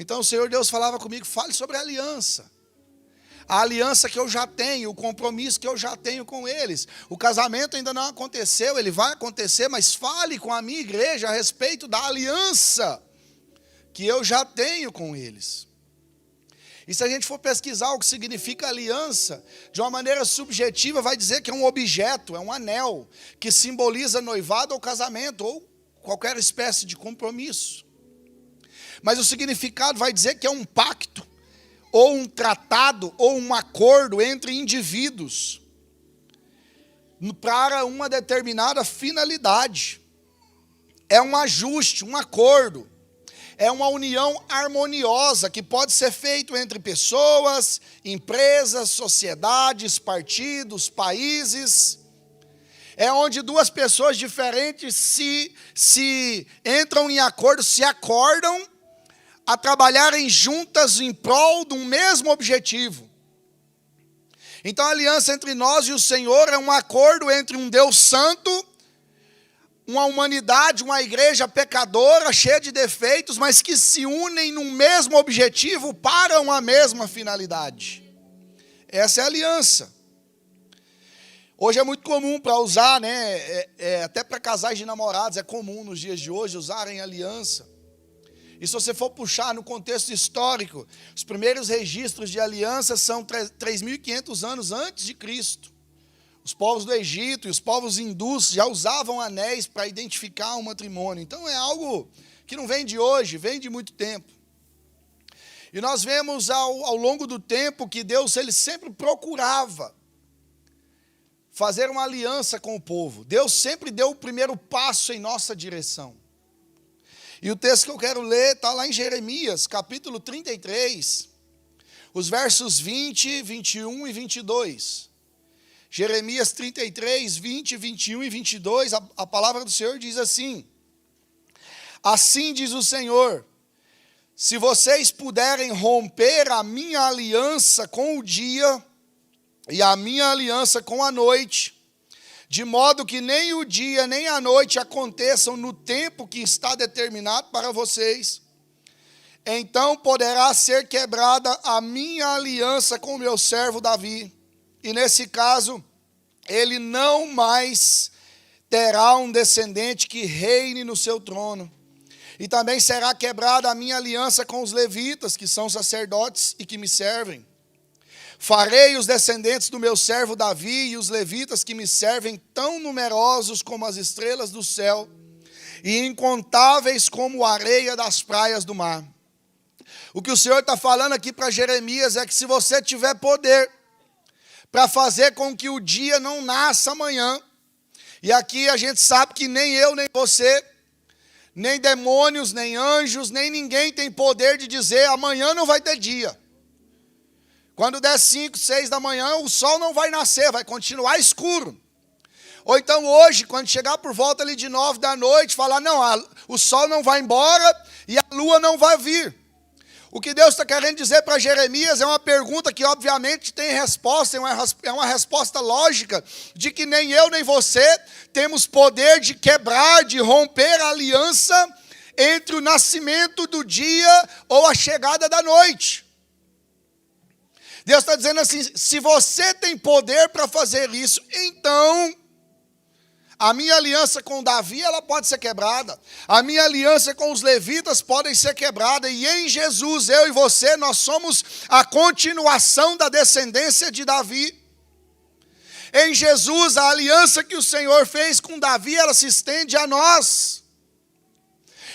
Então o Senhor Deus falava comigo, fale sobre a aliança. A aliança que eu já tenho, o compromisso que eu já tenho com eles. O casamento ainda não aconteceu, ele vai acontecer, mas fale com a minha igreja a respeito da aliança que eu já tenho com eles. E se a gente for pesquisar o que significa aliança, de uma maneira subjetiva, vai dizer que é um objeto, é um anel, que simboliza noivado ou casamento, ou qualquer espécie de compromisso. Mas o significado vai dizer que é um pacto, ou um tratado, ou um acordo entre indivíduos, para uma determinada finalidade. É um ajuste, um acordo. É uma união harmoniosa que pode ser feito entre pessoas, empresas, sociedades, partidos, países. É onde duas pessoas diferentes se entram em acordo, se acordam a trabalharem juntas em prol de um mesmo objetivo. Então a aliança entre nós e o Senhor é um acordo entre um Deus santo, uma humanidade, uma igreja pecadora, cheia de defeitos, mas que se unem num mesmo objetivo para uma mesma finalidade. Essa é a aliança. Hoje é muito comum para usar, até para casais de namorados, é comum nos dias de hoje usarem aliança. E se você for puxar no contexto histórico, os primeiros registros de aliança são 3.500 anos antes de Cristo. Os povos do Egito e os povos hindus já usavam anéis para identificar um matrimônio. Então é algo que não vem de hoje, vem de muito tempo. E nós vemos ao longo do tempo que Deus ele sempre procurava fazer uma aliança com o povo. Deus sempre deu o primeiro passo em nossa direção. E o texto que eu quero ler está lá em Jeremias, capítulo 33, os versos 20, 21 e 22. Jeremias 33, 20, 21 e 22, a palavra do Senhor diz assim: assim diz o Senhor, se vocês puderem romper a minha aliança com o dia e a minha aliança com a noite, de modo que nem o dia nem a noite aconteçam no tempo que está determinado para vocês, então poderá ser quebrada a minha aliança com o meu servo Davi, e nesse caso, ele não mais terá um descendente que reine no seu trono, e também será quebrada a minha aliança com os levitas, que são sacerdotes e que me servem. Farei os descendentes do meu servo Davi e os levitas que me servem tão numerosos como as estrelas do céu e incontáveis como a areia das praias do mar. O que o Senhor está falando aqui para Jeremias é que se você tiver poder para fazer com que o dia não nasça amanhã, e aqui a gente sabe que nem eu, nem você, nem demônios, nem anjos, nem ninguém tem poder de dizer amanhã não vai ter dia. Quando der 5, 6 da manhã, o sol não vai nascer, vai continuar escuro. Ou então hoje, quando chegar por volta ali de 9 da noite, falar, não, o sol não vai embora e a lua não vai vir. O que Deus está querendo dizer para Jeremias é uma pergunta que obviamente tem resposta, é uma resposta lógica, de que nem eu nem você temos poder de quebrar, de romper a aliança entre o nascimento do dia ou a chegada da noite. Deus está dizendo assim, se você tem poder para fazer isso, então a minha aliança com Davi, ela pode ser quebrada. A minha aliança com os levitas podem ser quebrada. E em Jesus, eu e você, nós somos a continuação da descendência de Davi. Em Jesus, a aliança que o Senhor fez com Davi, ela se estende a nós.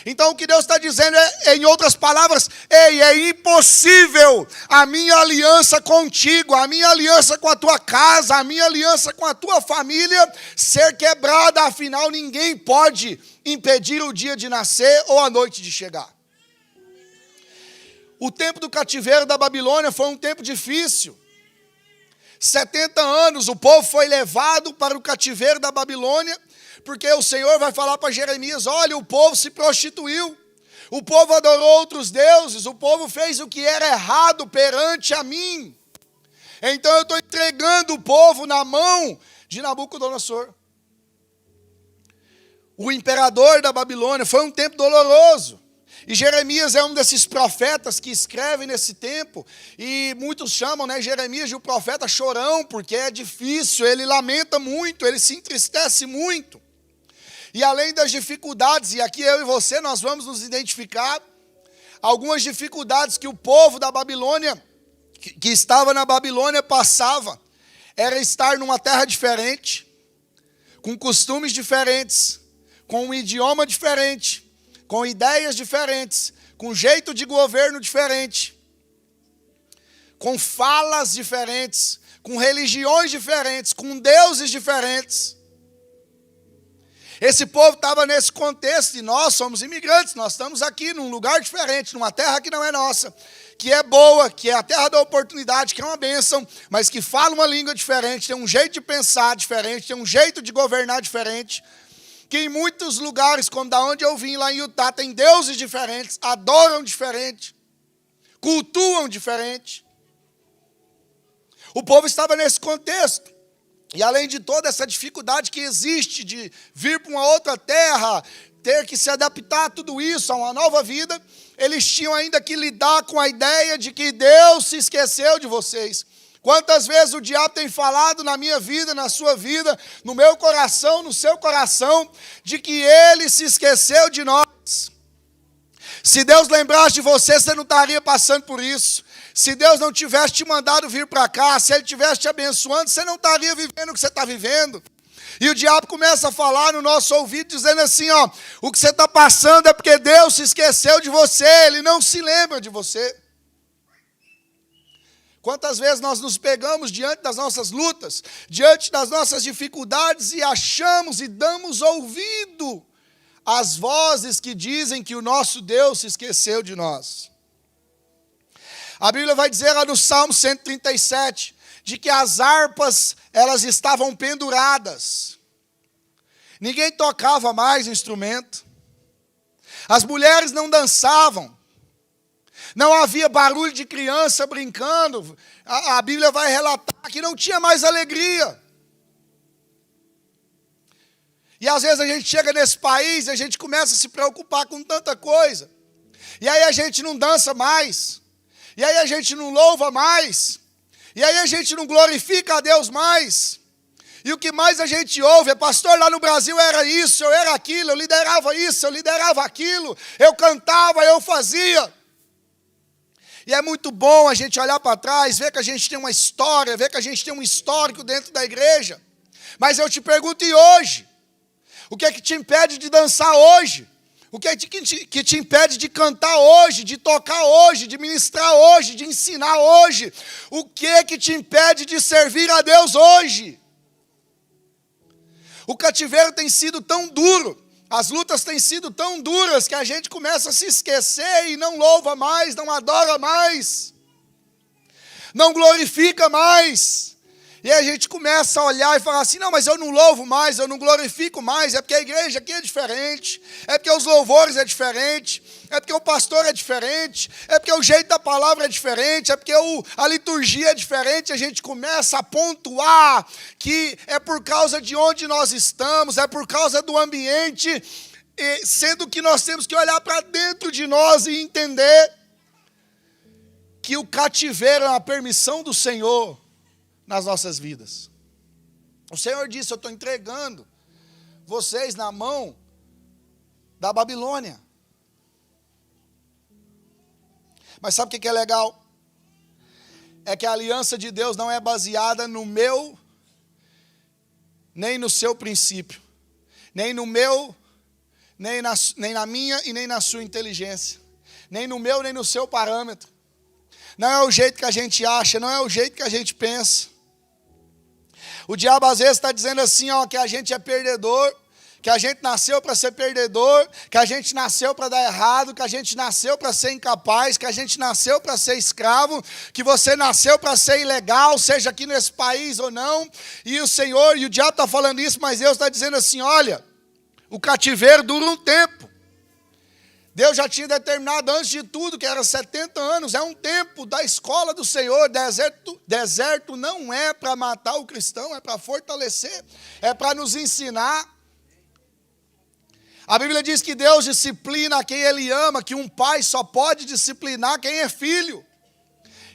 Então o que Deus está dizendo é, em outras palavras, ei, é impossível a minha aliança contigo, a minha aliança com a tua casa, a minha aliança com a tua família ser quebrada, afinal ninguém pode impedir o dia de nascer ou a noite de chegar. O tempo do cativeiro da Babilônia foi um tempo difícil. 70 anos o povo foi levado para o cativeiro da Babilônia, porque o Senhor vai falar para Jeremias, olha, o povo se prostituiu, o povo adorou outros deuses, o povo fez o que era errado perante a mim. Então eu estou entregando o povo na mão de Nabucodonosor. O imperador da Babilônia. Foi um tempo doloroso. E Jeremias é um desses profetas que escreve nesse tempo, e muitos chamam, Jeremias de um profeta chorão, porque é difícil, ele lamenta muito, ele se entristece muito. E além das dificuldades, e aqui eu e você, nós vamos nos identificar, algumas dificuldades que o povo da Babilônia, que estava na Babilônia, passava, era estar numa terra diferente, com costumes diferentes, com um idioma diferente, com ideias diferentes, com jeito de governo diferente, com falas diferentes, com religiões diferentes, com deuses diferentes. Esse povo estava nesse contexto, e nós somos imigrantes, nós estamos aqui num lugar diferente, numa terra que não é nossa, que é boa, que é a terra da oportunidade, que é uma bênção, mas que fala uma língua diferente, tem um jeito de pensar diferente, tem um jeito de governar diferente, que em muitos lugares, como da onde eu vim, lá em Utah, tem deuses diferentes, adoram diferente, cultuam diferente. O povo estava nesse contexto. E além de toda essa dificuldade que existe de vir para uma outra terra, ter que se adaptar a tudo isso, a uma nova vida, eles tinham ainda que lidar com a ideia de que Deus se esqueceu de vocês. Quantas vezes o diabo tem falado na minha vida, na sua vida, no meu coração, no seu coração, de que ele se esqueceu de nós. Se Deus lembrasse de você, você não estaria passando por isso. Se Deus não tivesse te mandado vir para cá, se Ele tivesse te abençoando, você não estaria vivendo o que você está vivendo. E o diabo começa a falar no nosso ouvido, dizendo assim, o que você está passando é porque Deus se esqueceu de você, Ele não se lembra de você. Quantas vezes nós nos pegamos diante das nossas lutas, diante das nossas dificuldades e achamos e damos ouvido às vozes que dizem que o nosso Deus se esqueceu de nós. A Bíblia vai dizer lá no Salmo 137, de que as harpas, elas estavam penduradas. Ninguém tocava mais instrumento. As mulheres não dançavam. Não havia barulho de criança brincando. A Bíblia vai relatar que não tinha mais alegria. E às vezes a gente chega nesse país e a gente começa a se preocupar com tanta coisa. E aí a gente não dança mais. E aí a gente não louva mais. E aí a gente não glorifica a Deus mais. E o que mais a gente ouve é, pastor, lá no Brasil era isso, eu era aquilo, eu liderava isso, eu liderava aquilo, eu cantava, eu fazia. E é muito bom a gente olhar para trás, ver que a gente tem uma história, ver que a gente tem um histórico dentro da igreja. Mas eu te pergunto, e hoje? O que é que te impede de dançar hoje? O que é que te impede de cantar hoje, de tocar hoje, de ministrar hoje, de ensinar hoje? O que é que te impede de servir a Deus hoje? O cativeiro tem sido tão duro, as lutas têm sido tão duras, que a gente começa a se esquecer e não louva mais, não adora mais, não glorifica mais. E a gente começa a olhar e falar assim, não, mas eu não louvo mais, eu não glorifico mais, é porque a igreja aqui é diferente, é porque os louvores é diferente, é porque o pastor é diferente, é porque o jeito da palavra é diferente, é porque a liturgia é diferente. A gente começa a pontuar que é por causa de onde nós estamos, é por causa do ambiente, sendo que nós temos que olhar para dentro de nós e entender que o cativeiro é uma permissão do Senhor nas nossas vidas. O Senhor disse, eu estou entregando vocês na mão da Babilônia. Mas sabe o que é legal? É que a aliança de Deus não é baseada no meu, nem no seu princípio, nem no meu, nem na minha e nem na sua inteligência, nem no meu, nem no seu parâmetro. Não é o jeito que a gente acha, não é o jeito que a gente pensa. O diabo às vezes está dizendo assim, que a gente é perdedor, que a gente nasceu para ser perdedor, que a gente nasceu para dar errado, que a gente nasceu para ser incapaz, que a gente nasceu para ser escravo, que você nasceu para ser ilegal, seja aqui nesse país ou não. E o Senhor, e o diabo está falando isso, mas Deus está dizendo assim, olha, o cativeiro dura um tempo. Deus já tinha determinado antes de tudo que era 70 anos, é um tempo da escola do Senhor. Deserto não é para matar o cristão, é para fortalecer, é para nos ensinar. A Bíblia diz que Deus disciplina quem Ele ama, que um pai só pode disciplinar quem é filho.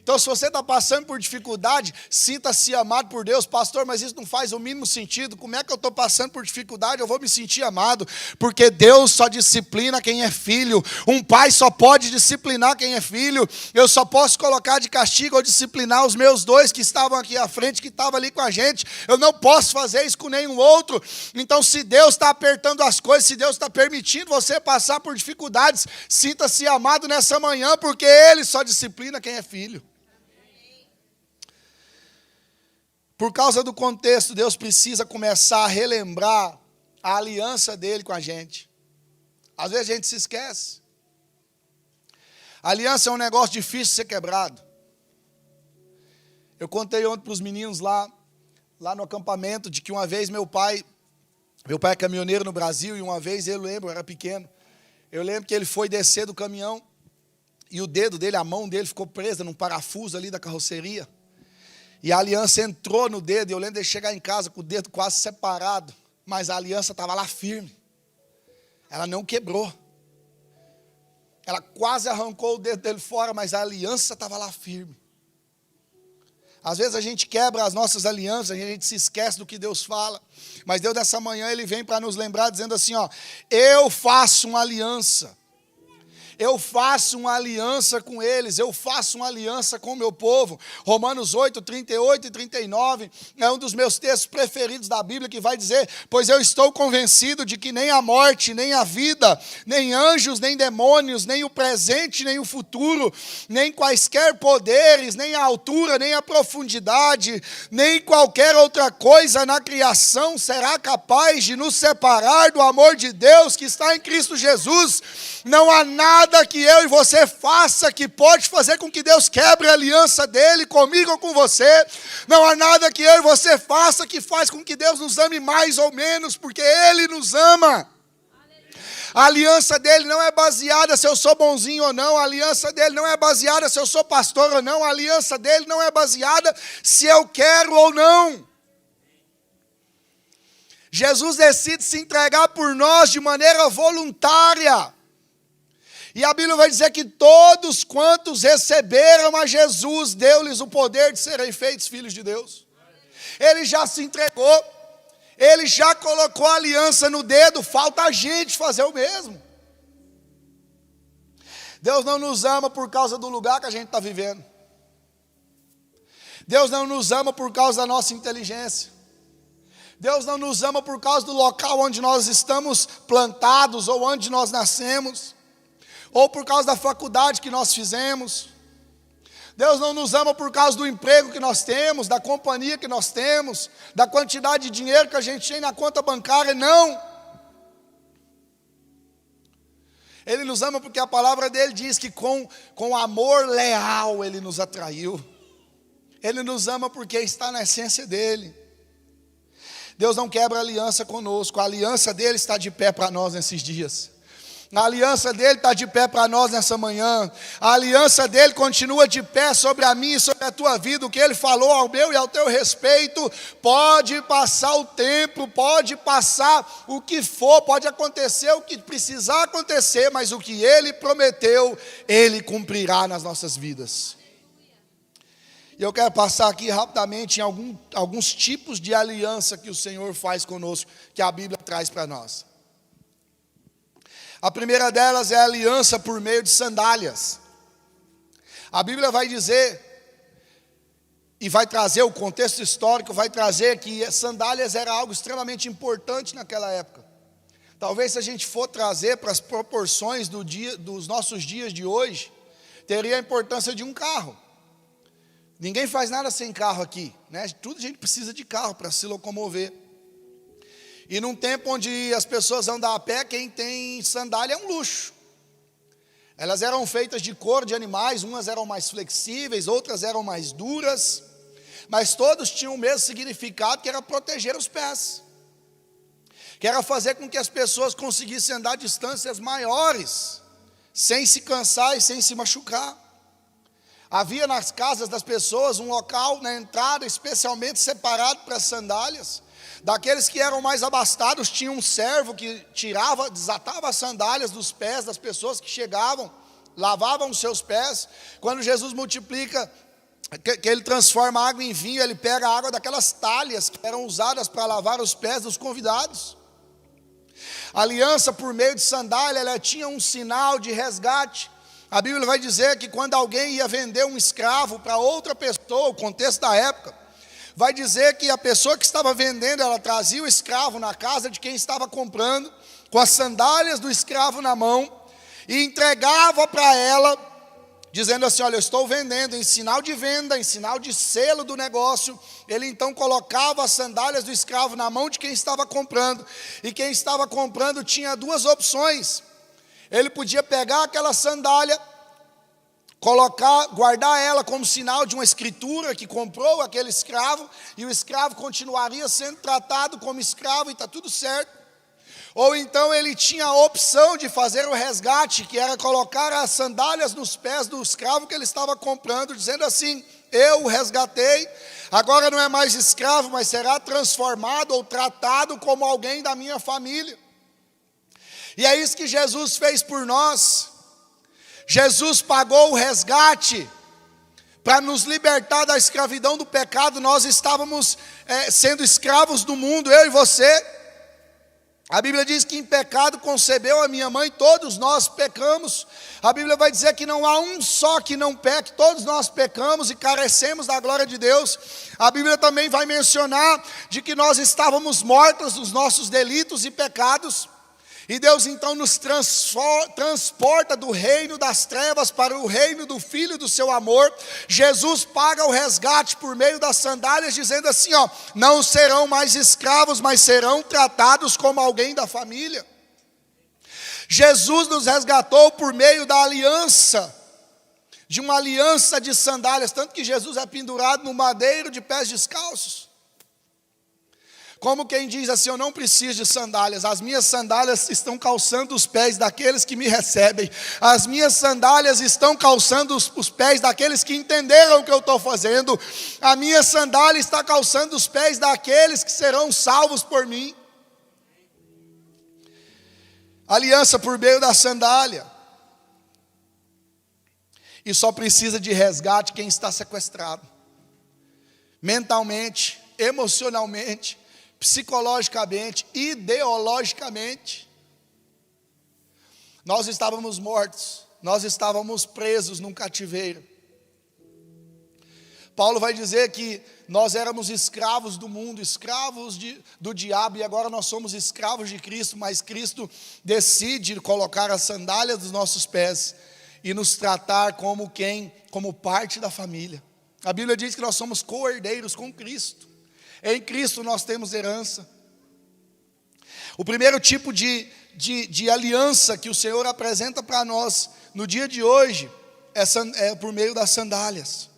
Então, se você está passando por dificuldade, sinta-se amado por Deus. Pastor, mas isso não faz o mínimo sentido. Como é que eu estou passando por dificuldade? Eu vou me sentir amado. Porque Deus só disciplina quem é filho. Um pai só pode disciplinar quem é filho. Eu só posso colocar de castigo ou disciplinar os meus dois que estavam aqui à frente, que estavam ali com a gente. Eu não posso fazer isso com nenhum outro. Então, se Deus está apertando as coisas, se Deus está permitindo você passar por dificuldades, sinta-se amado nessa manhã, porque Ele só disciplina quem é filho. Por causa do contexto, Deus precisa começar a relembrar a aliança dele com a gente. Às vezes a gente se esquece. A aliança é um negócio difícil de ser quebrado. Eu contei ontem para os meninos lá no acampamento, de que uma vez meu pai é caminhoneiro no Brasil, e uma vez eu era pequeno, eu lembro que ele foi descer do caminhão, e o dedo dele, a mão dele ficou presa num parafuso ali da carroceria. E a aliança entrou no dedo, e eu lembro de chegar em casa com o dedo quase separado, mas a aliança estava lá firme. Ela não quebrou. Ela quase arrancou o dedo dele fora, mas a aliança estava lá firme. Às vezes a gente quebra as nossas alianças, a gente se esquece do que Deus fala. Mas Deus nessa manhã, Ele vem para nos lembrar, dizendo assim, eu faço uma aliança. Eu faço uma aliança com eles, eu faço uma aliança com o meu povo. Romanos 8, 38 e 39 é um dos meus textos preferidos da Bíblia, que vai dizer: pois eu estou convencido de que nem a morte, nem a vida, nem anjos, nem demônios, nem o presente, nem o futuro, nem quaisquer poderes, nem a altura, nem a profundidade, nem qualquer outra coisa na criação será capaz de nos separar do amor de Deus que está em Cristo Jesus. Não há nada que eu e você faça que pode fazer com que Deus quebre a aliança dele comigo ou com você. Não há nada que eu e você faça que faz com que Deus nos ame mais ou menos, porque Ele nos ama. A aliança dele não é baseada se eu sou bonzinho ou não. A aliança dele não é baseada se eu sou pastor ou não. A aliança dele não é baseada se eu quero ou não. Jesus decide se entregar por nós de maneira voluntária. E a Bíblia vai dizer que todos quantos receberam a Jesus, deu-lhes o poder de serem feitos filhos de Deus. Ele já se entregou, ele já colocou a aliança no dedo, falta a gente fazer o mesmo. Deus não nos ama por causa do lugar que a gente está vivendo. Deus não nos ama por causa da nossa inteligência. Deus não nos ama por causa do local onde nós estamos plantados ou onde nós nascemos, ou por causa da faculdade que nós fizemos. Deus não nos ama por causa do emprego que nós temos, da companhia que nós temos, da quantidade de dinheiro que a gente tem na conta bancária, não. Ele nos ama porque a palavra dele diz que com amor leal Ele nos atraiu. Ele nos ama porque está na essência dele. Deus não quebra aliança conosco, a aliança dele está de pé para nós nesses dias. A aliança dele está de pé para nós nessa manhã. A aliança dele continua de pé sobre a minha e sobre a tua vida. O que ele falou ao meu e ao teu respeito, pode passar o tempo, pode passar o que for, pode acontecer o que precisar acontecer, mas o que ele prometeu, ele cumprirá nas nossas vidas. E eu quero passar aqui rapidamente em alguns tipos de aliança que o Senhor faz conosco, que a Bíblia traz para nós. A primeira delas é a aliança por meio de sandálias. A Bíblia vai dizer, e vai trazer o contexto histórico, vai trazer que sandálias era algo extremamente importante naquela época. Talvez se a gente for trazer para as proporções dos nossos dias de hoje, teria a importância de um carro. Ninguém faz nada sem carro aqui, né? Tudo a gente precisa de carro para se locomover. E num tempo onde as pessoas andam a pé, quem tem sandália é um luxo. Elas eram feitas de couro de animais, umas eram mais flexíveis, outras eram mais duras, mas todos tinham o mesmo significado, que era proteger os pés, que era fazer com que as pessoas conseguissem andar distâncias maiores, sem se cansar e sem se machucar. Havia nas casas das pessoas um local na entrada especialmente separado para as sandálias. Daqueles que eram mais abastados, tinha um servo que desatava as sandálias dos pés das pessoas que chegavam, lavavam os seus pés. Quando Jesus multiplica, que ele transforma a água em vinho, ele pega a água daquelas talhas que eram usadas para lavar os pés dos convidados. A aliança por meio de sandália, ela tinha um sinal de resgate. A Bíblia vai dizer que quando alguém ia vender um escravo para outra pessoa, o contexto da época, vai dizer que a pessoa que estava vendendo, ela trazia o escravo na casa de quem estava comprando, com as sandálias do escravo na mão, e entregava para ela, dizendo assim: olha, eu estou vendendo, em sinal de venda, em sinal de selo do negócio. Ele então colocava as sandálias do escravo na mão de quem estava comprando, e quem estava comprando tinha duas opções. Ele podia pegar aquela sandália, colocar, guardar ela como sinal de uma escritura que comprou aquele escravo, e o escravo continuaria sendo tratado como escravo e está tudo certo. Ou então ele tinha a opção de fazer o resgate, que era colocar as sandálias nos pés do escravo que ele estava comprando, dizendo assim: eu o resgatei, agora não é mais escravo, mas será transformado ou tratado como alguém da minha família. E é isso que Jesus fez por nós. Jesus pagou o resgate para nos libertar da escravidão do pecado. Nós estávamos sendo escravos do mundo, eu e você. A Bíblia diz que em pecado concebeu a minha mãe, todos nós pecamos. A Bíblia vai dizer que não há um só que não peque, todos nós pecamos e carecemos da glória de Deus. A Bíblia também vai mencionar de que nós estávamos mortos dos nossos delitos e pecados. E Deus então nos transporta do reino das trevas para o reino do Filho do seu amor. Jesus paga o resgate por meio das sandálias, dizendo assim: ó, não serão mais escravos, mas serão tratados como alguém da família. Jesus nos resgatou por meio da aliança, de uma aliança de sandálias, tanto que Jesus é pendurado no madeiro de pés descalços. Como quem diz assim: eu não preciso de sandálias, as minhas sandálias estão calçando os pés daqueles que me recebem, as minhas sandálias estão calçando os pés daqueles que entenderam o que eu estou fazendo, a minha sandália está calçando os pés daqueles que serão salvos por mim. Aliança por meio da sandália. E só precisa de resgate quem está sequestrado, mentalmente, emocionalmente, psicologicamente, ideologicamente. Nós estávamos mortos, nós estávamos presos num cativeiro. Paulo vai dizer que nós éramos escravos do mundo, escravos do diabo, e agora nós somos escravos de Cristo, mas Cristo decide colocar as sandálias dos nossos pés e nos tratar como parte da família. A Bíblia diz que nós somos co-herdeiros com Cristo. Em Cristo nós temos herança. O primeiro tipo de aliança que o Senhor apresenta para nós no dia de hoje é por meio das sandálias.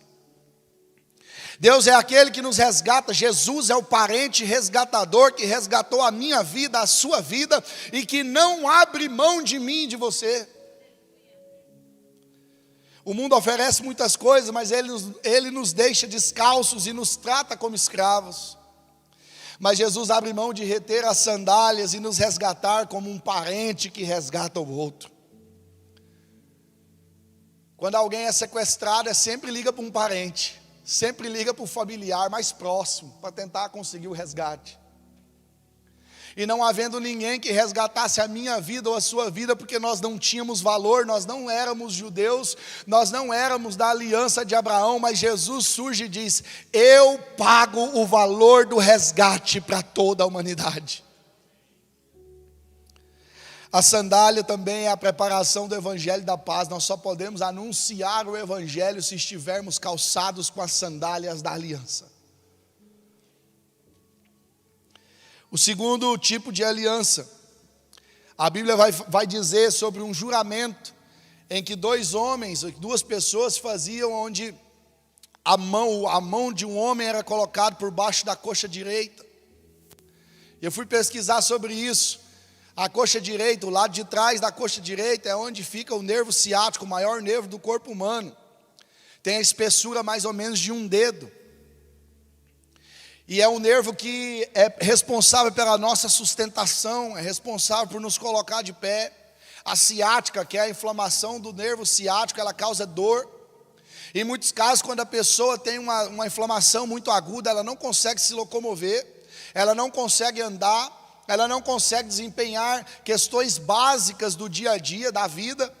Deus é aquele que nos resgata. Jesus é o parente resgatador que resgatou a minha vida, a sua vida, e que não abre mão de mim e de você. O mundo oferece muitas coisas, mas ele nos deixa descalços e nos trata como escravos. Mas Jesus abre mão de reter as sandálias e nos resgatar como um parente que resgata o outro. Quando alguém é sequestrado, sempre liga para um parente, sempre liga para o familiar mais próximo, para tentar conseguir o resgate. E não havendo ninguém que resgatasse a minha vida ou a sua vida, porque nós não tínhamos valor, nós não éramos judeus, nós não éramos da aliança de Abraão, mas Jesus surge e diz: eu pago o valor do resgate para toda a humanidade. A sandália também é a preparação do evangelho da paz. Nós só podemos anunciar o evangelho se estivermos calçados com as sandálias da aliança. O segundo tipo de aliança, a Bíblia vai dizer sobre um juramento em que duas pessoas faziam, onde a mão de um homem era colocada por baixo da coxa direita. Eu fui pesquisar sobre isso. A coxa direita, o lado de trás da coxa direita é onde fica o nervo ciático, o maior nervo do corpo humano. Tem a espessura mais ou menos de um dedo. E é um nervo que é responsável pela nossa sustentação, é responsável por nos colocar de pé. A ciática, que é a inflamação do nervo ciático, ela causa dor. Em muitos casos, quando a pessoa tem uma inflamação muito aguda, ela não consegue se locomover, ela não consegue andar, ela não consegue desempenhar questões básicas do dia a dia, da vida.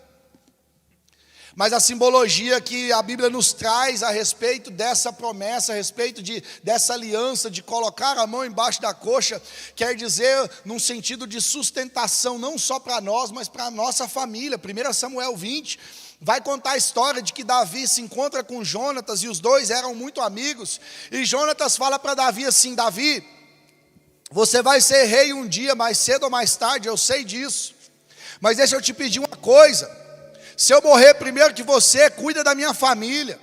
Mas a simbologia que a Bíblia nos traz a respeito dessa promessa, a respeito dessa aliança, de colocar a mão embaixo da coxa, quer dizer num sentido de sustentação, não só para nós, mas para a nossa família. 1 Samuel 20 vai contar a história de que Davi se encontra com Jonatas, e os dois eram muito amigos, e Jonatas fala para Davi assim: Davi, você vai ser rei um dia, mais cedo ou mais tarde, eu sei disso, mas deixa eu te pedir uma coisa. Se eu morrer primeiro que você, cuida da minha família,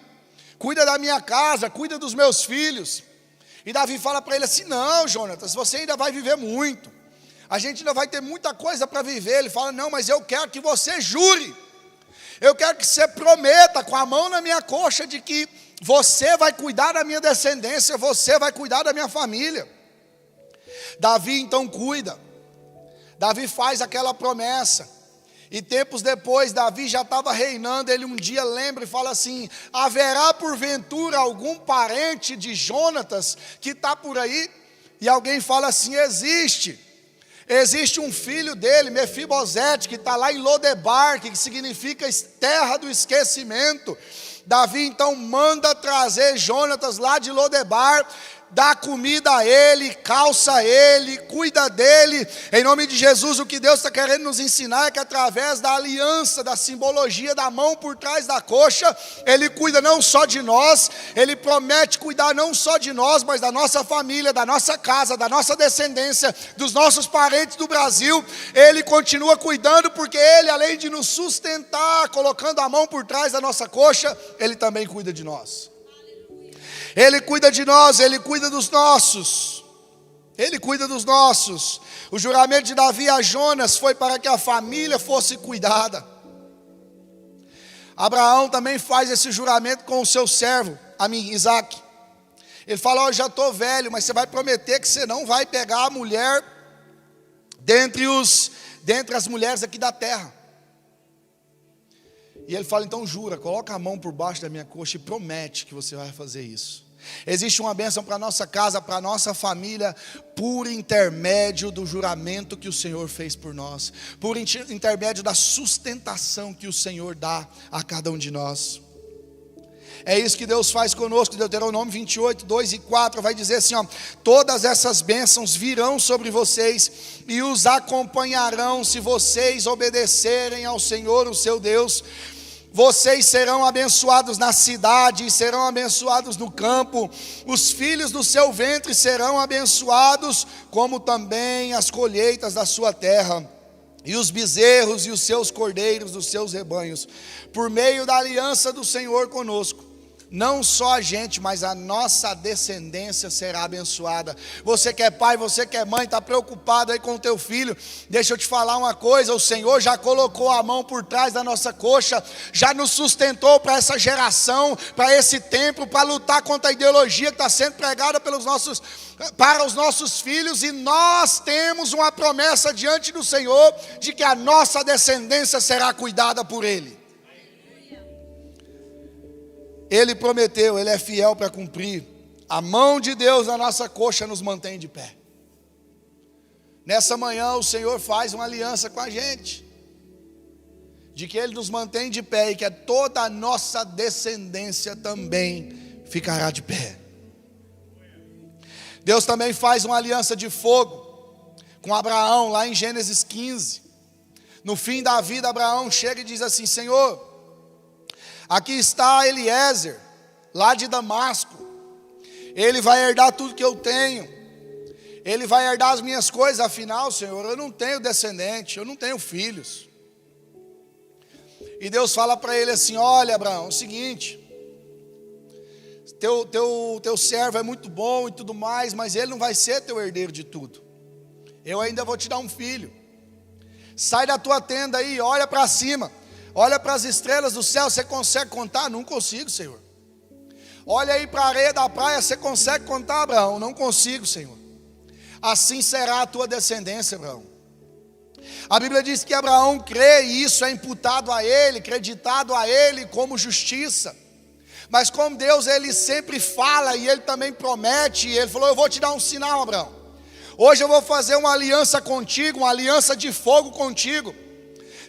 cuida da minha casa, cuida dos meus filhos. E Davi fala para ele assim: não, Jonatas, você ainda vai viver muito, a gente ainda vai ter muita coisa para viver. Ele fala: não, mas eu quero que você jure, eu quero que você prometa com a mão na minha coxa de que você vai cuidar da minha descendência, você vai cuidar da minha família. Davi então cuida, Davi faz aquela promessa. E tempos depois, Davi já estava reinando, ele um dia lembra e fala assim: haverá porventura algum parente de Jonatas que está por aí? E alguém fala assim: existe um filho dele, Mefibosete, que está lá em Lodebar, que significa terra do esquecimento. Davi então manda trazer Jonatas lá de Lodebar, dá comida a ele, calça ele, cuida dele. Em nome de Jesus, o que Deus está querendo nos ensinar é que através da aliança, da simbologia da mão por trás da coxa, Ele cuida não só de nós, Ele promete cuidar não só de nós, mas da nossa família, da nossa casa, da nossa descendência, dos nossos parentes do Brasil. Ele continua cuidando, porque Ele, além de nos sustentar, colocando a mão por trás da nossa coxa, Ele também cuida de nós. Ele cuida de nós, Ele cuida dos nossos. Ele cuida dos nossos. O juramento de Davi a Jonas foi para que a família fosse cuidada. Abraão também faz esse juramento com o seu servo, Isaque. Ele fala: eu já estou velho, mas você vai prometer que você não vai pegar a mulher dentre as mulheres aqui da terra. E ele fala: então jura, coloca a mão por baixo da minha coxa e promete que você vai fazer isso. Existe uma bênção para a nossa casa, para a nossa família, por intermédio do juramento que o Senhor fez por nós, por intermédio da sustentação que o Senhor dá a cada um de nós. É isso que Deus faz conosco. Deuteronômio 28, 2 e 4 vai dizer assim: todas essas bênçãos virão sobre vocês e os acompanharão se vocês obedecerem ao Senhor, o seu Deus. Vocês serão abençoados na cidade e serão abençoados no campo. Os filhos do seu ventre serão abençoados, como também as colheitas da sua terra, e os bezerros e os seus cordeiros dos seus rebanhos. Por meio da aliança do Senhor conosco, não só a gente, mas a nossa descendência será abençoada. Você que é pai, você que é mãe, está preocupado aí com o teu filho, deixa eu te falar uma coisa: o Senhor já colocou a mão por trás da nossa coxa, já nos sustentou para essa geração, para esse tempo, para lutar contra a ideologia que está sendo pregada para os nossos filhos, e nós temos uma promessa diante do Senhor, de que a nossa descendência será cuidada por Ele. Ele prometeu, Ele é fiel para cumprir. A mão de Deus na nossa coxa nos mantém de pé. Nessa manhã o Senhor faz uma aliança com a gente, de que Ele nos mantém de pé, e que toda a nossa descendência também ficará de pé. Deus também faz uma aliança de fogo com Abraão, lá em Gênesis 15. No fim da vida, Abraão chega e diz assim: Senhor, aqui está Eliezer, lá de Damasco. Ele vai herdar tudo que eu tenho. Ele vai herdar as minhas coisas. Afinal, Senhor, eu não tenho descendente, eu não tenho filhos. E Deus fala para ele assim: olha, Abraão, é o seguinte, teu servo é muito bom e tudo mais, mas ele não vai ser teu herdeiro de tudo. Eu ainda vou te dar um filho. Sai da tua tenda aí, olha para cima, olha para as estrelas do céu. Você consegue contar? Não consigo, Senhor. Olha aí para a areia da praia, você consegue contar, Abraão? Não consigo, Senhor. Assim será a tua descendência, Abraão. A Bíblia diz que Abraão crê e isso é imputado a ele, creditado a ele como justiça. Mas como Deus, ele sempre fala e ele também promete, e ele falou: eu vou te dar um sinal, Abraão. Hoje eu vou fazer uma aliança contigo, uma aliança de fogo contigo.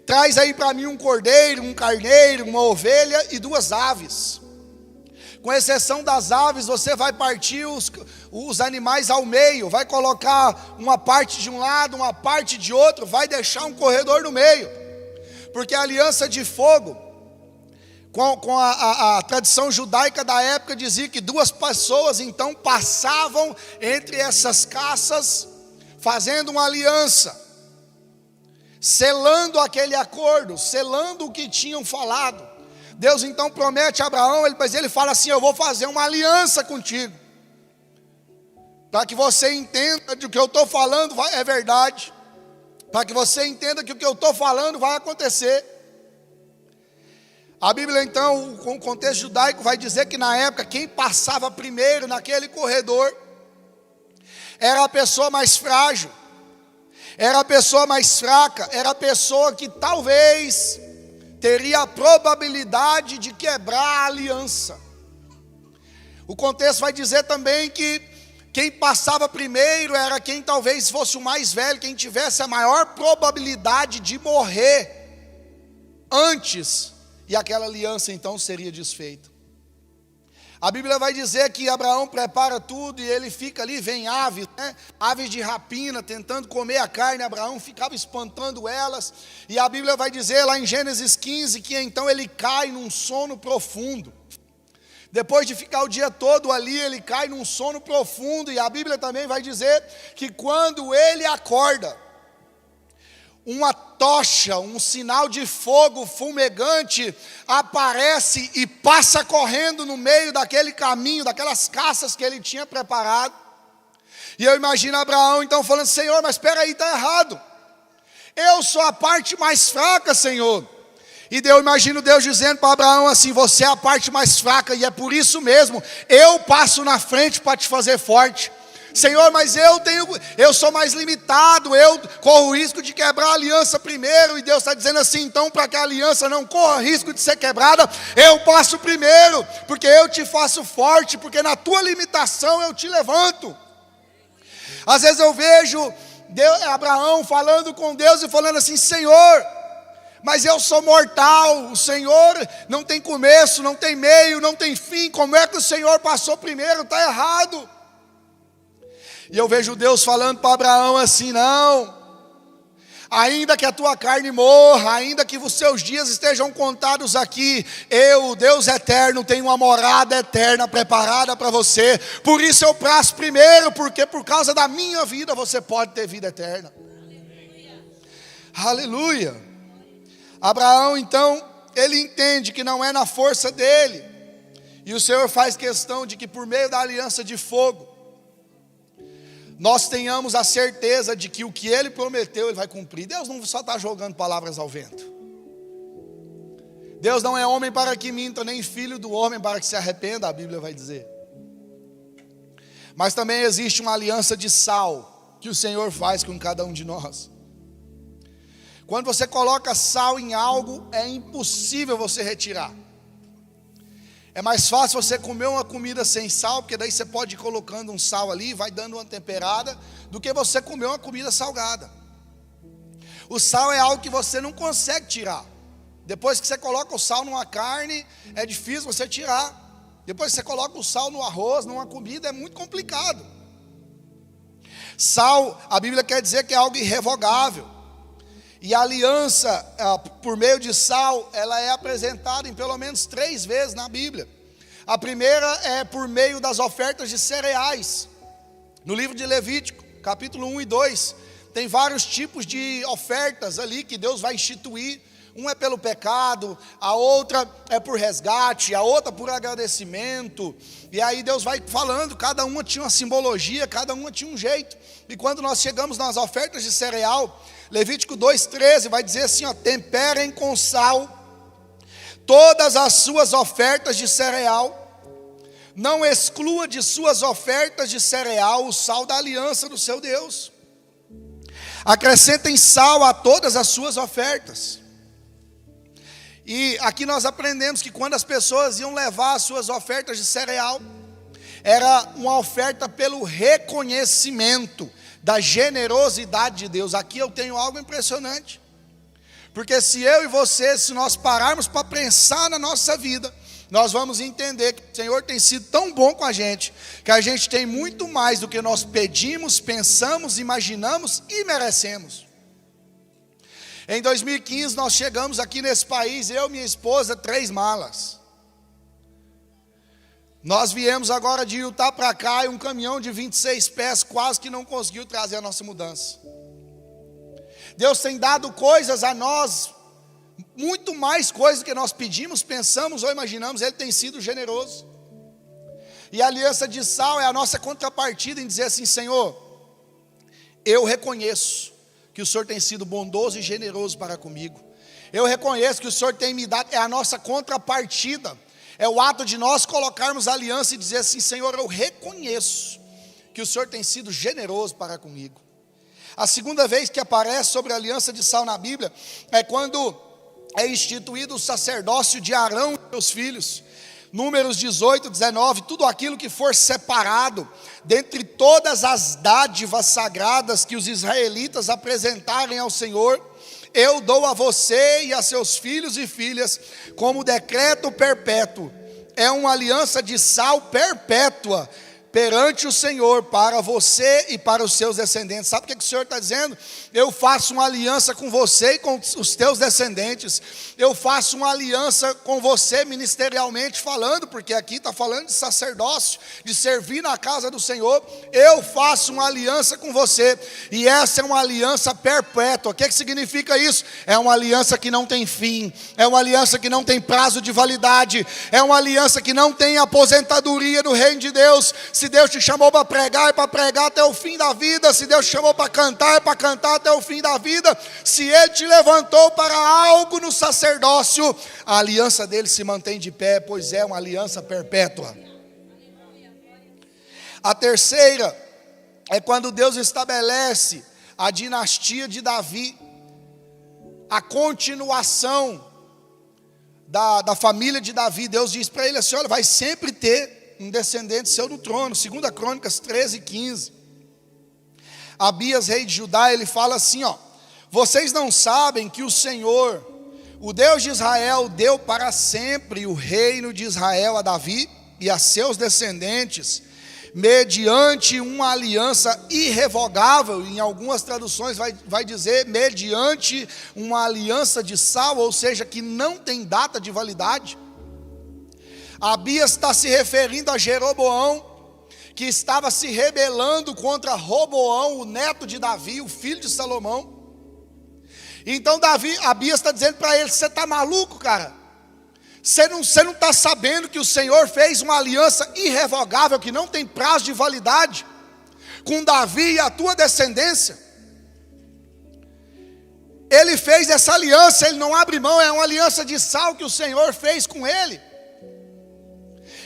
Traz aí para mim um cordeiro, um carneiro, uma ovelha e 2 aves. Com exceção das aves, você vai partir os animais ao meio, vai colocar uma parte de um lado, uma parte de outro, vai deixar um corredor no meio. Porque a aliança de fogo, com a tradição judaica da época, dizia que 2 pessoas então passavam entre essas caças, fazendo uma aliança, selando aquele acordo, selando o que tinham falado. Deus então promete a Abraão, mas ele fala assim: eu vou fazer uma aliança contigo, para que você entenda que o que eu estou falando é verdade, para que você entenda que o que eu estou falando vai acontecer. A Bíblia então, com o contexto judaico, vai dizer que na época, quem passava primeiro naquele corredor, era a pessoa mais frágil, era a pessoa mais fraca, era a pessoa que talvez teria a probabilidade de quebrar a aliança. O contexto vai dizer também que quem passava primeiro era quem talvez fosse o mais velho, quem tivesse a maior probabilidade de morrer antes, e aquela aliança então seria desfeita. A Bíblia vai dizer que Abraão prepara tudo e ele fica ali, vem aves, aves de rapina, tentando comer a carne. Abraão ficava espantando elas, e a Bíblia vai dizer lá em Gênesis 15, que então ele cai num sono profundo. Depois de ficar o dia todo ali, ele cai num sono profundo, e a Bíblia também vai dizer que quando ele acorda, uma tocha, um sinal de fogo fumegante aparece e passa correndo no meio daquele caminho, daquelas caças que ele tinha preparado. E eu imagino Abraão então falando: Senhor, mas espera aí, está errado, eu sou a parte mais fraca, Senhor. E eu imagino Deus dizendo para Abraão assim: você é a parte mais fraca, e é por isso mesmo, eu passo na frente para te fazer forte. Senhor, mas eu sou mais limitado, eu corro o risco de quebrar a aliança primeiro. E Deus está dizendo assim: então, para que a aliança não corra risco de ser quebrada, eu passo primeiro, porque eu te faço forte, porque na tua limitação eu te levanto. Às vezes eu vejo Abraão falando com Deus e falando assim: Senhor, mas eu sou mortal, o Senhor não tem começo, não tem meio, não tem fim, como é que o Senhor passou primeiro? Está errado. E eu vejo Deus falando para Abraão assim: não, ainda que a tua carne morra, ainda que os seus dias estejam contados aqui, eu, Deus eterno, tenho uma morada eterna preparada para você. Por isso eu passo primeiro, porque por causa da minha vida você pode ter vida eterna. Aleluia. Abraão então, ele entende que não é na força dele, e o Senhor faz questão de que por meio da aliança de fogo, nós tenhamos a certeza de que o que Ele prometeu, Ele vai cumprir. Deus não só está jogando palavras ao vento. Deus não é homem para que minta, nem filho do homem para que se arrependa, a Bíblia vai dizer. Mas também existe uma aliança de sal, que o Senhor faz com cada um de nós. Quando você coloca sal em algo, é impossível você retirar. É mais fácil você comer uma comida sem sal, porque daí você pode ir colocando um sal ali, vai dando uma temperada, do que você comer uma comida salgada. O sal é algo que você não consegue tirar. Depois que você coloca o sal numa carne, é difícil você tirar. Depois que você coloca o sal no arroz, numa comida, é muito complicado. Sal, a Bíblia quer dizer que é algo irrevogável. E a aliança, por meio de sal, ela é apresentada em pelo menos 3 vezes na Bíblia. A primeira é por meio das ofertas de cereais. No livro de Levítico, capítulo 1 e 2, tem vários tipos de ofertas ali que Deus vai instituir. Um é pelo pecado, a outra é por resgate, a outra por agradecimento. E aí Deus vai falando, cada uma tinha uma simbologia, cada uma tinha um jeito. E quando nós chegamos nas ofertas de cereal, Levítico 2,13 vai dizer assim: temperem com sal todas as suas ofertas de cereal, Não exclua de suas ofertas de cereal o sal da aliança do seu Deus. Acrescentem sal a todas as suas ofertas. E aqui nós aprendemos que quando as pessoas iam levar as suas ofertas de cereal, era uma oferta pelo reconhecimento da generosidade de Deus. Aqui eu tenho algo impressionante. Porque se eu e você, se nós pararmos para pensar na nossa vida, nós vamos entender que o Senhor tem sido tão bom com a gente, que a gente tem muito mais do que nós pedimos, pensamos, imaginamos e merecemos. Em 2015 nós chegamos aqui nesse país, eu e minha esposa, 3 malas. Nós viemos agora de Utah para cá e um caminhão de 26 pés quase que não conseguiu trazer a nossa mudança. Deus tem dado coisas a nós, muito mais coisas do que nós pedimos, pensamos ou imaginamos. Ele tem sido generoso. E a aliança de sal é a nossa contrapartida em dizer assim: Senhor, eu reconheço que o Senhor tem sido bondoso e generoso para comigo. Eu reconheço que o Senhor tem me dado, é a nossa contrapartida. É o ato de nós colocarmos a aliança e dizer assim: Senhor, eu reconheço que o Senhor tem sido generoso para comigo. A segunda vez que aparece sobre a aliança de sal na Bíblia é quando é instituído o sacerdócio de Arão e seus filhos. Números 18, 19, tudo aquilo que for separado dentre todas as dádivas sagradas que os israelitas apresentarem ao Senhor, eu dou a você e a seus filhos e filhas como decreto perpétuo. É uma aliança de sal perpétua perante o Senhor, para você e para os seus descendentes. Sabe o que o Senhor está dizendo? Eu faço uma aliança com você e com os teus descendentes. Eu faço uma aliança com você ministerialmente falando, porque aqui está falando de sacerdócio, de servir na casa do Senhor. Eu faço uma aliança com você, e essa é uma aliança perpétua. O que significa isso? É uma aliança que não tem fim, é uma aliança que não tem prazo de validade, é uma aliança que não tem aposentadoria no reino de Deus. Se Deus te chamou para pregar, é para pregar até o fim da vida. Se Deus te chamou para cantar, é para cantar até o fim da vida. Se Ele te levantou para algo no sacerdócio, a aliança dele se mantém de pé, pois é uma aliança perpétua. A terceira é quando Deus estabelece a dinastia de Davi, a continuação da família de Davi. Deus diz para ele assim: olha, vai sempre ter um descendente seu no trono. 2 Crônicas 13, 15. Abias, rei de Judá, ele fala assim: ó, vocês não sabem que o Senhor, o Deus de Israel, deu para sempre o reino de Israel a Davi e a seus descendentes, mediante uma aliança irrevogável. Em algumas traduções vai dizer mediante uma aliança de sal, ou seja, que não tem data de validade. Abias está se referindo a Jeroboão, que estava se rebelando contra Roboão, o neto de Davi, o filho de Salomão. Então Abias está dizendo para ele: você está maluco, cara? Você não está sabendo que o Senhor fez uma aliança irrevogável, que não tem prazo de validade, com Davi e a tua descendência? Ele fez essa aliança, ele não abre mão, é uma aliança de sal que o Senhor fez com ele.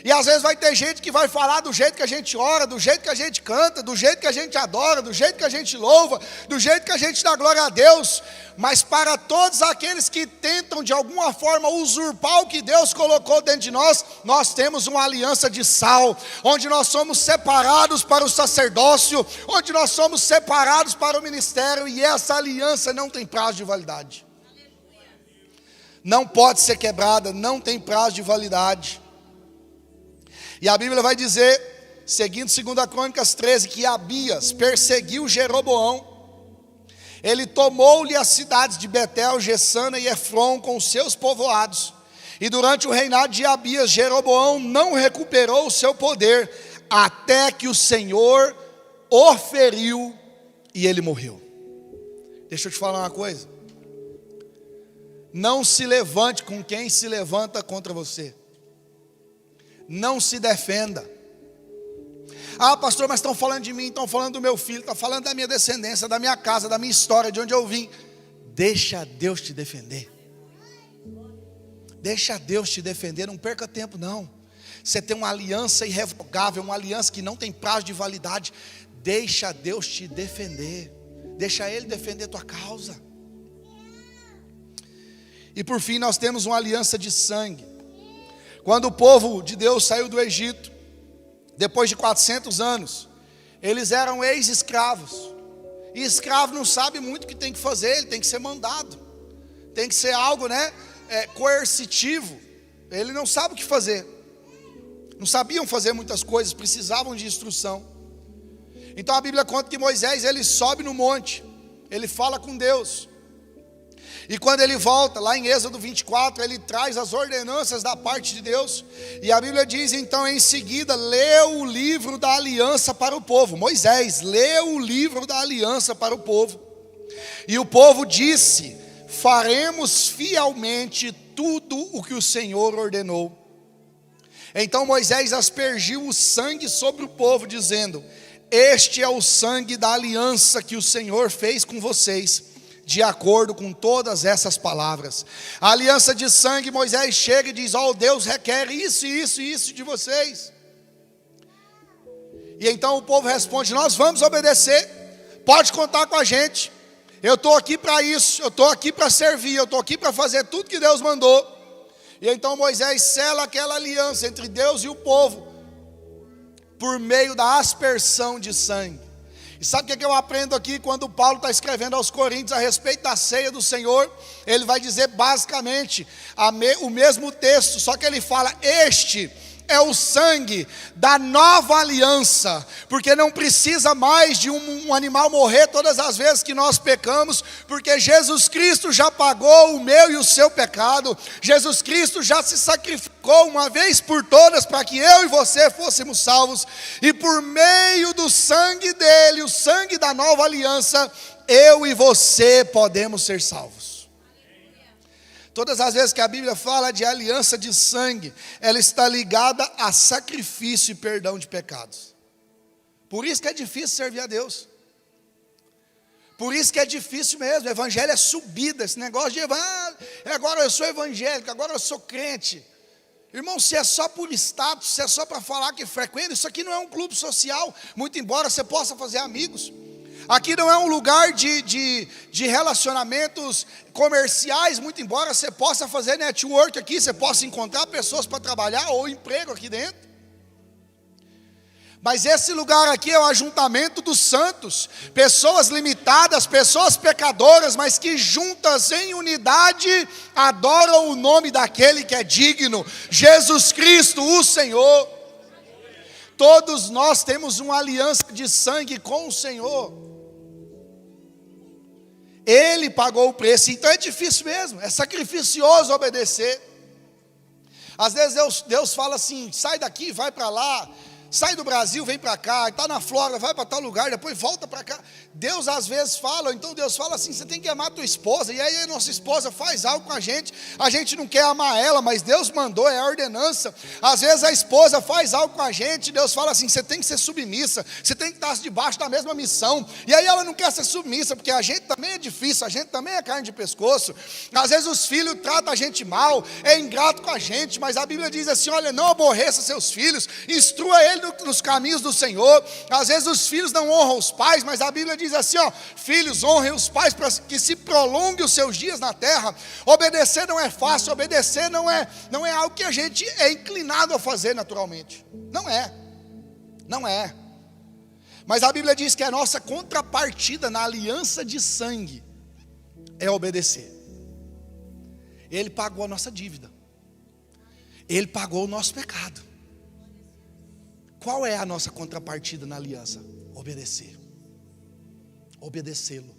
E às vezes vai ter gente que vai falar do jeito que a gente ora, do jeito que a gente canta, do jeito que a gente adora, do jeito que a gente louva, do jeito que a gente dá glória a Deus. Mas para todos aqueles que tentam de alguma forma usurpar o que Deus colocou dentro de nós, nós temos uma aliança de sal, onde nós somos separados para o sacerdócio, onde nós somos separados para o ministério, e essa aliança não tem prazo de validade. Não pode ser quebrada, não tem prazo de validade. E a Bíblia vai dizer, seguindo 2 Crônicas 13, que Abias perseguiu Jeroboão. Ele tomou-lhe as cidades de Betel, Gessana e Efron com os seus povoados. E durante o reinado de Abias, Jeroboão não recuperou o seu poder, até que o Senhor o feriu e ele morreu. Deixa eu te falar uma coisa. Não se levante com quem se levanta contra você. Não se defenda. Ah, pastor, mas estão falando de mim, estão falando do meu filho, estão falando da minha descendência, da minha casa, da minha história, de onde eu vim. Deixa Deus te defender. Deixa Deus te defender, não perca tempo não. Você tem uma aliança irrevogável, uma aliança que não tem prazo de validade. Deixa Deus te defender. Deixa Ele defender tua causa. E por fim nós temos uma aliança de sangue. Quando o povo de Deus saiu do Egito, depois de 400 anos, eles eram ex-escravos. E escravo não sabe muito o que tem que fazer, ele tem que ser mandado. Tem que ser algo, coercitivo. Ele não sabe o que fazer. Não sabiam fazer muitas coisas, precisavam de instrução. Então a Bíblia conta que Moisés, ele sobe no monte, ele fala com Deus. E quando ele volta, lá em Êxodo 24, ele traz as ordenanças da parte de Deus. E a Bíblia diz, então, em seguida, leu o livro da aliança para o povo. Moisés leu o livro da aliança para o povo. E o povo disse, faremos fielmente tudo o que o Senhor ordenou. Então Moisés aspergiu o sangue sobre o povo, dizendo, este é o sangue da aliança que o Senhor fez com vocês, de acordo com todas essas palavras. A aliança de sangue, Moisés chega e diz, Deus requer isso, isso e isso de vocês. E então o povo responde, nós vamos obedecer, pode contar com a gente, eu estou aqui para isso, eu estou aqui para servir, eu estou aqui para fazer tudo que Deus mandou. E então Moisés sela aquela aliança entre Deus e o povo, por meio da aspersão de sangue. E sabe o que eu aprendo aqui quando Paulo está escrevendo aos Coríntios a respeito da ceia do Senhor? Ele vai dizer basicamente o mesmo texto, só que ele fala, este é o sangue da nova aliança, porque não precisa mais de um animal morrer todas as vezes que nós pecamos, porque Jesus Cristo já pagou o meu e o seu pecado. Jesus Cristo já se sacrificou uma vez por todas para que eu e você fôssemos salvos, e por meio do sangue dele, o sangue da nova aliança, eu e você podemos ser salvos. Todas as vezes que a Bíblia fala de aliança de sangue, ela está ligada a sacrifício e perdão de pecados. Por isso que é difícil servir a Deus. Por isso que é difícil mesmo. O evangelho é subida, esse negócio de agora eu sou evangélico, agora eu sou crente. Irmão, se é só por status, se é só para falar que frequenta, isso aqui não é um clube social, muito embora você possa fazer amigos. Aqui não é um lugar de relacionamentos comerciais, muito embora você possa fazer network aqui, você possa encontrar pessoas para trabalhar ou emprego aqui dentro. Mas esse lugar aqui é o ajuntamento dos santos, pessoas limitadas, pessoas pecadoras, mas que juntas em unidade adoram o nome daquele que é digno, Jesus Cristo, o Senhor. Todos nós temos uma aliança de sangue com o Senhor. Ele pagou o preço, então é difícil mesmo, é sacrificioso obedecer. Às vezes Deus fala assim, sai daqui, vai para lá, sai do Brasil, vem para cá, está na Flórida, vai para tal lugar, depois volta para cá. Deus às vezes fala, então Deus fala assim, você tem que amar a tua esposa, e aí a nossa esposa faz algo com a gente não quer amar ela, mas Deus mandou, é a ordenança. Às vezes a esposa faz algo com a gente, Deus fala assim, você tem que ser submissa, você tem que estar debaixo da mesma missão, e aí ela não quer ser submissa, porque a gente também é difícil, a gente também é carne de pescoço. Às vezes os filhos tratam a gente mal, é ingrato com a gente, mas a Bíblia diz assim, olha, não aborreça seus filhos, instrua ele nos caminhos do Senhor. Às vezes os filhos não honram os pais, mas a Bíblia diz assim, filhos, honrem os pais para que se prolongue os seus dias na terra. Obedecer não é fácil, obedecer não é algo que a gente é inclinado a fazer naturalmente, não é, mas a Bíblia diz que a nossa contrapartida na aliança de sangue é obedecer. Ele pagou a nossa dívida, Ele pagou o nosso pecado. Qual é a nossa contrapartida na aliança? Obedecer. Obedecê-lo.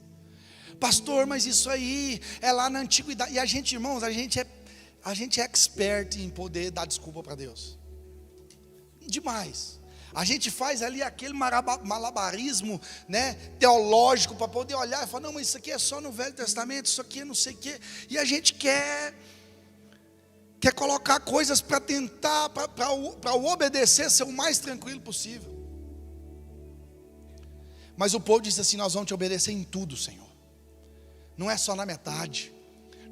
Pastor, mas isso aí é lá na antiguidade. E a gente, irmãos, a gente é expert em poder dar desculpa para Deus. Demais. A gente faz ali aquele malabarismo, teológico, para poder olhar e falar, não, mas isso aqui é só no Velho Testamento, isso aqui é não sei o quê. E a gente quer colocar coisas para tentar, para o obedecer ser o mais tranquilo possível. Mas o povo disse assim, nós vamos te obedecer em tudo, Senhor. Não é só na metade,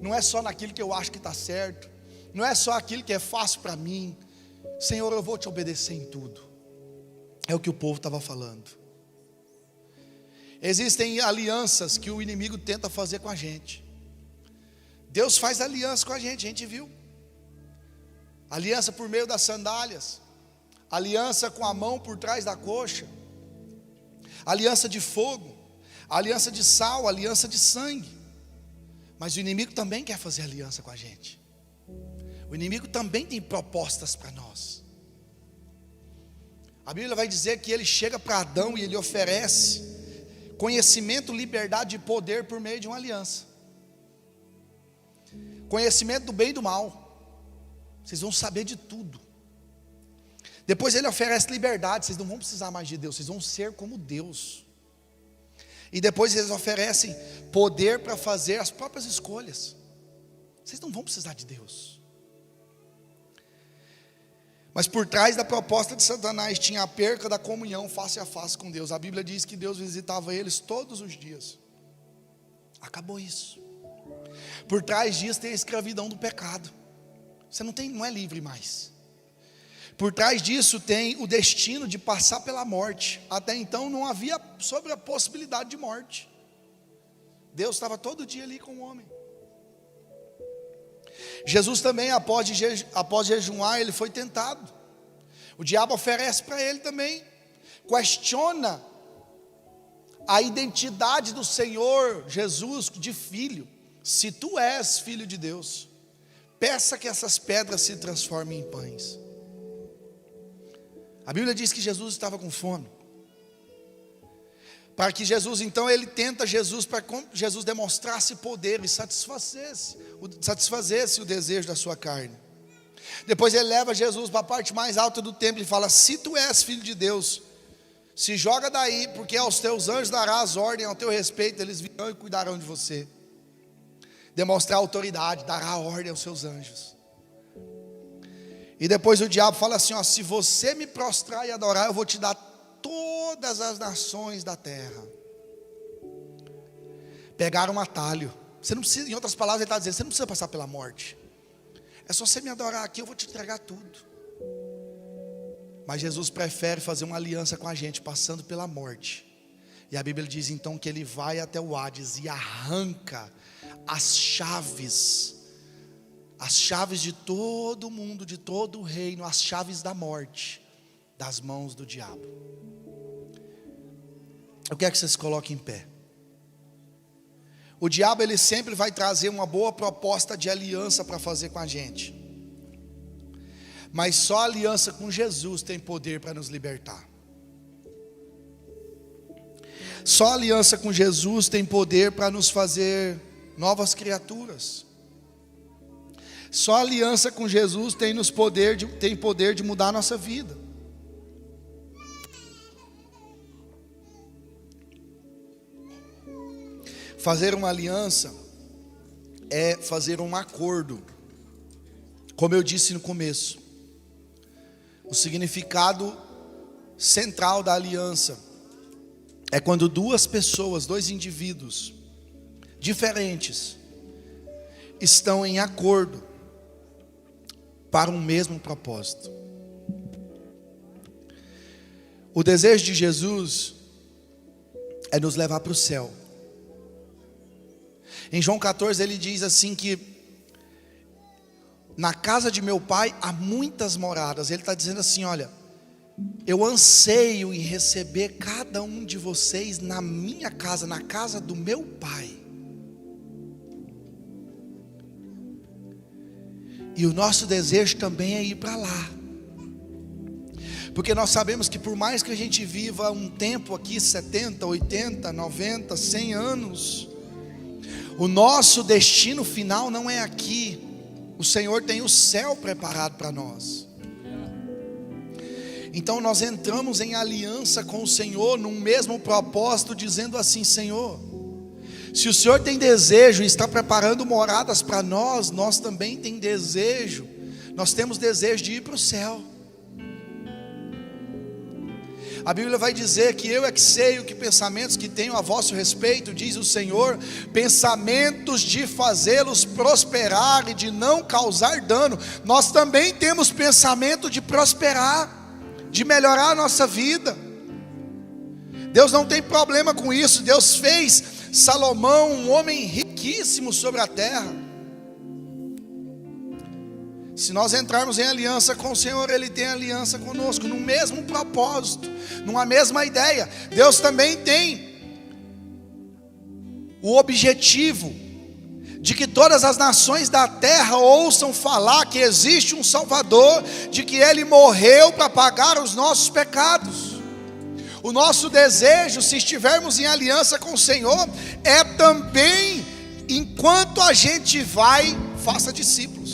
não é só naquilo que eu acho que está certo, não é só aquilo que é fácil para mim. Senhor, eu vou te obedecer em tudo. É o que o povo estava falando. Existem alianças que o inimigo tenta fazer com a gente. Deus faz aliança com a gente viu. Aliança por meio das sandálias, aliança com a mão por trás da coxa, aliança de fogo, aliança de sal, aliança de sangue. Mas o inimigo também quer fazer aliança com a gente. O inimigo também tem propostas para nós. A Bíblia vai dizer que ele chega para Adão e ele oferece conhecimento, liberdade e poder por meio de uma aliança. Conhecimento do bem e do mal. Vocês vão saber de tudo. Depois ele oferece liberdade. Vocês não vão precisar mais de Deus, vocês vão ser como Deus. E depois eles oferecem poder para fazer as próprias escolhas. Vocês não vão precisar de Deus. Mas por trás da proposta de Satanás tinha a perca da comunhão face a face com Deus. A Bíblia diz que Deus visitava eles todos os dias. Acabou isso. Por trás disso tem a escravidão do pecado. Você não é livre mais. Por trás disso tem o destino de passar pela morte. Até então não havia sobre a possibilidade de morte. Deus estava todo dia ali com o homem. Jesus também, após jejuar, ele foi tentado. O diabo oferece para ele também, questiona a identidade do Senhor Jesus de filho. Se tu és filho de Deus, peça que essas pedras se transformem em pães. A Bíblia diz que Jesus estava com fome. Para que Jesus, então, ele tenta Jesus para que Jesus demonstrasse poder e satisfazesse o desejo da sua carne. Depois ele leva Jesus para a parte mais alta do templo e fala: se tu és filho de Deus, se joga daí, porque aos teus anjos darás ordem ao teu respeito, eles virão e cuidarão de você. Demonstrar autoridade, dará ordem aos seus anjos. E depois o diabo fala assim: ó, se você me prostrar e adorar, eu vou te dar todas as nações da terra. Pegaram um atalho. Você não precisa, em outras palavras ele está dizendo, você não precisa passar pela morte. É só você me adorar aqui, eu vou te entregar tudo. Mas Jesus prefere fazer uma aliança com a gente, passando pela morte. E a Bíblia diz então que ele vai até o Hades e arranca as chaves de todo o mundo, de todo o reino, as chaves da morte, das mãos do diabo. Eu quero que você se coloque em pé. O diabo, ele sempre vai trazer uma boa proposta de aliança para fazer com a gente. Mas só a aliança com Jesus tem poder para nos libertar. Só a aliança com Jesus tem poder para nos fazer novas criaturas. Só a aliança com Jesus tem poder de mudar a nossa vida. Fazer uma aliança é fazer um acordo. Como eu disse no começo, o significado central da aliança é quando duas pessoas, dois indivíduos diferentes estão em acordo para um mesmo propósito. O desejo de Jesus é nos levar para o céu. Em João 14 ele diz assim que na casa de meu pai há muitas moradas. Ele está dizendo assim: olha, eu anseio em receber cada um de vocês na minha casa, na casa do meu pai. E o nosso desejo também é ir para lá. Porque nós sabemos que por mais que a gente viva um tempo aqui, 70, 80, 90, 100 anos, o nosso destino final não é aqui. O Senhor tem o céu preparado para nós. Então nós entramos em aliança com o Senhor, num mesmo propósito, dizendo assim: Senhor, se o Senhor tem desejo e está preparando moradas para nós, nós também nós temos desejo de ir para o céu. A Bíblia vai dizer que eu é que sei o que pensamentos que tenho a vosso respeito, diz o Senhor, pensamentos de fazê-los prosperar e de não causar dano. Nós também temos pensamento de prosperar, de melhorar a nossa vida. Deus não tem problema com isso. Deus fez Salomão um homem riquíssimo sobre a terra. Se nós entrarmos em aliança com o Senhor, Ele tem aliança conosco, no mesmo propósito, numa mesma ideia. Deus também tem o objetivo de que todas as nações da terra ouçam falar que existe um Salvador, de que Ele morreu para pagar os nossos pecados. O nosso desejo, se estivermos em aliança com o Senhor, é também, enquanto a gente vai, faça discípulos.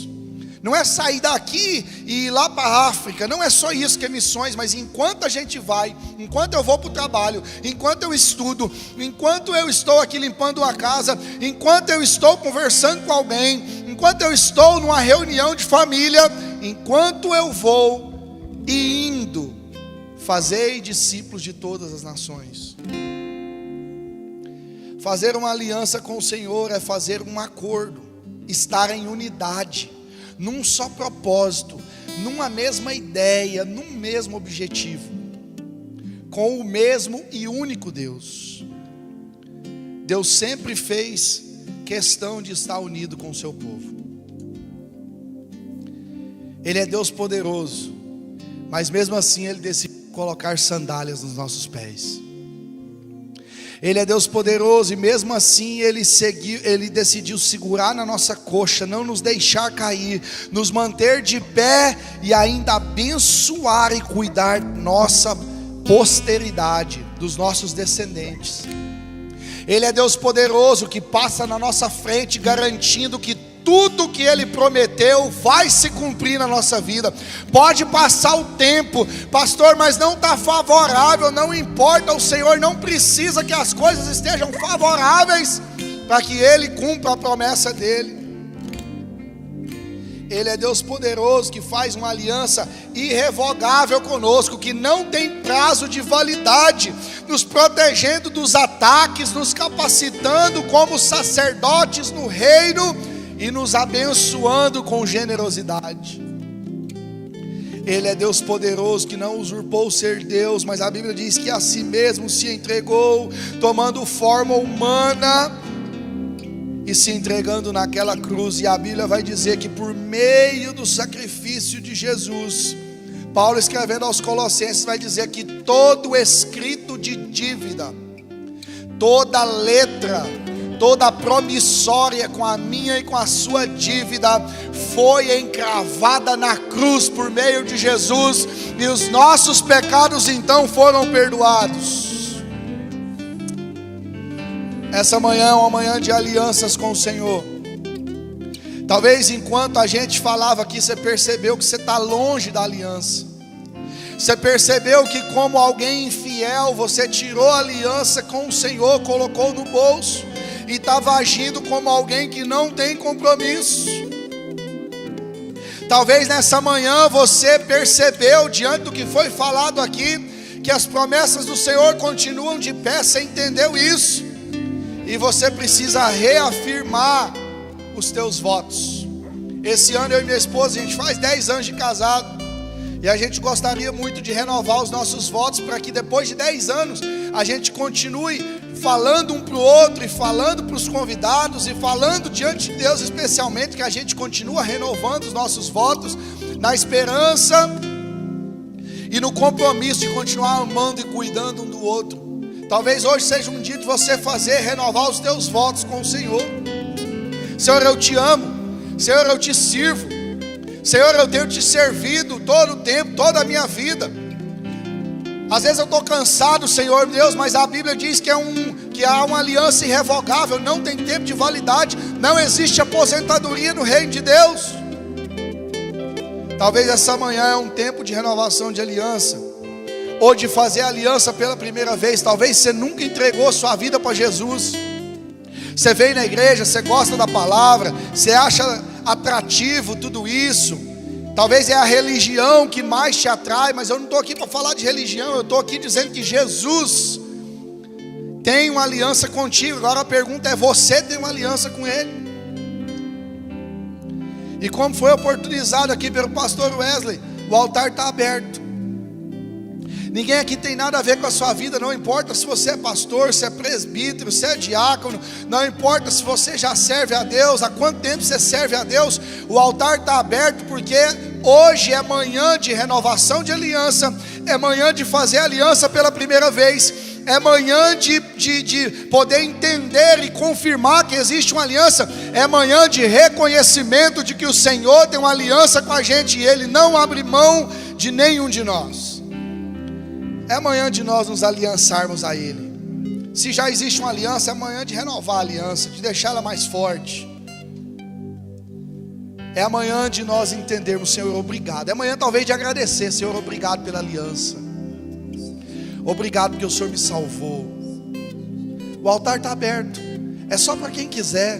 Não é sair daqui e ir lá para a África, não é só isso que é missões, mas enquanto a gente vai, enquanto eu vou para o trabalho, enquanto eu estudo, enquanto eu estou aqui limpando a casa, enquanto eu estou conversando com alguém, enquanto eu estou numa reunião de família, enquanto eu vou e indo, fazei discípulos de todas as nações. Fazer uma aliança com o Senhor é fazer um acordo, estar em unidade, num só propósito, numa mesma ideia, num mesmo objetivo, com o mesmo e único Deus. Deus sempre fez questão de estar unido com o seu povo. Ele é Deus poderoso, mas mesmo assim Ele decidiu colocar sandálias nos nossos pés. Ele é Deus poderoso e mesmo assim Ele decidiu segurar na nossa coxa, não nos deixar cair, nos manter de pé e ainda abençoar e cuidar nossa posteridade, dos nossos descendentes. Ele é Deus poderoso que passa na nossa frente, garantindo que tudo que Ele prometeu vai se cumprir na nossa vida. Pode passar o tempo, pastor, mas não está favorável, não importa, o Senhor não precisa que as coisas estejam favoráveis para que Ele cumpra a promessa dEle. Ele é Deus poderoso que faz uma aliança irrevogável conosco, que não tem prazo de validade, nos protegendo dos ataques, nos capacitando como sacerdotes no reino e nos abençoando com generosidade. Ele é Deus poderoso que não usurpou o ser Deus, mas a Bíblia diz que a si mesmo se entregou, tomando forma humana e se entregando naquela cruz. E a Bíblia vai dizer que por meio do sacrifício de Jesus, Paulo escrevendo aos Colossenses vai dizer que todo escrito de dívida, toda letra, toda promissória com a minha e com a sua dívida foi encravada na cruz por meio de Jesus, e os nossos pecados então foram perdoados. Essa manhã é uma manhã de alianças com o Senhor. Talvez enquanto a gente falava aqui, você percebeu que você está longe da aliança. Você percebeu que como alguém infiel, você tirou a aliança com o Senhor, colocou no bolso e estava agindo como alguém que não tem compromisso. Talvez nessa manhã você percebeu, diante do que foi falado aqui, que as promessas do Senhor continuam de pé. Você entendeu isso? E você precisa reafirmar os teus votos. Esse ano eu e minha esposa, a gente faz 10 anos de casado, e a gente gostaria muito de renovar os nossos votos, para que depois de 10 anos a gente continue falando um para o outro, e falando para os convidados, e falando diante de Deus especialmente, que a gente continua renovando os nossos votos, na esperança e no compromisso de continuar amando e cuidando um do outro. Talvez hoje seja um dia de você renovar os teus votos com o Senhor. Senhor, eu te amo. Senhor, eu te sirvo. Senhor, eu tenho te servido todo o tempo, toda a minha vida. Às vezes eu estou cansado, Senhor Deus, mas a Bíblia diz que há uma aliança irrevogável, não tem tempo de validade, não existe aposentadoria no reino de Deus. Talvez essa manhã é um tempo de renovação de aliança, ou de fazer aliança pela primeira vez. Talvez você nunca entregou sua vida para Jesus. Você veio na igreja, você gosta da palavra, você acha atrativo tudo isso, Talvez é a religião que mais te atrai, mas eu não estou aqui para falar de religião, eu estou aqui dizendo que Jesus tem uma aliança contigo. Agora a pergunta é: você tem uma aliança com Ele? E como foi oportunizado aqui pelo pastor Wesley, o altar está aberto. Ninguém aqui tem nada a ver com a sua vida. Não importa se você é pastor, se é presbítero, se é diácono. Não importa se você já serve a Deus, há quanto tempo você serve a Deus. O altar está aberto porque hoje é manhã de renovação de aliança. É manhã de fazer aliança pela primeira vez. É manhã de poder entender e confirmar que existe uma aliança. É manhã de reconhecimento de que o Senhor tem uma aliança com a gente e Ele não abre mão de nenhum de nós. É manhã de nós nos aliançarmos a Ele. Se já existe uma aliança, é manhã de renovar a aliança, de deixá-la mais forte. É amanhã de nós entendermos: Senhor, obrigado. É amanhã talvez de agradecer: Senhor, obrigado pela aliança. Obrigado porque o Senhor me salvou. O altar está aberto. É só para quem quiser.